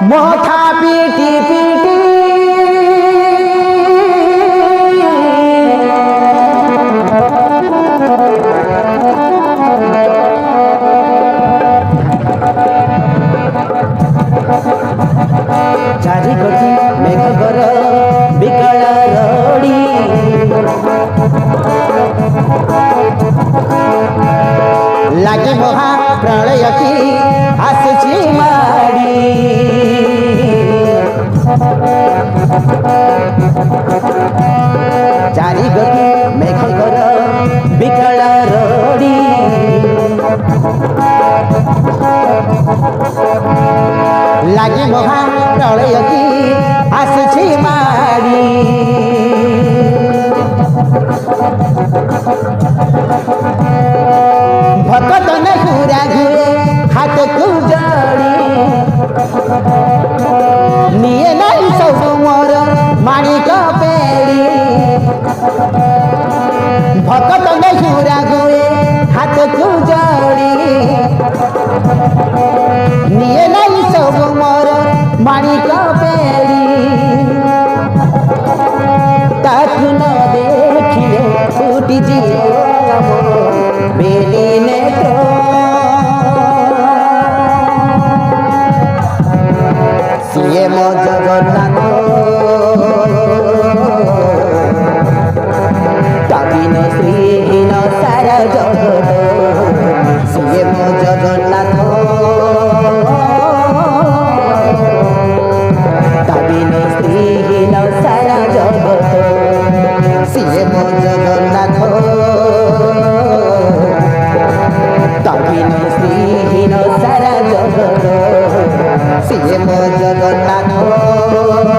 मथा पिटी पिटी चारि कोटी मेघकर विकल रड़ी लागे महा प्रलय की आसुची माड़ी चारि कोटी मेघकर विकल रड़ी लागे महा प्रलय की आसुची माड़ी भकत न घूरा घूरे हाथ को जड़ी निये नहीं सब मोर माणिक पेड़ी भकत न घूरा घूरे हाथ को जड़ी निये नहीं सब मोर माणिक पेड़ी ताकु न देखिले फुटी जीव बेली नेत्र सिए मो जगन्नाथ कविन श्रीहीन सारा जगत सिए मो जगन्नाथ कविन श्रीहीन सारा जगत सिए मो जगन्नाथ कविन श्रीहीन सारा जगत सिए मो जगन्नाथ।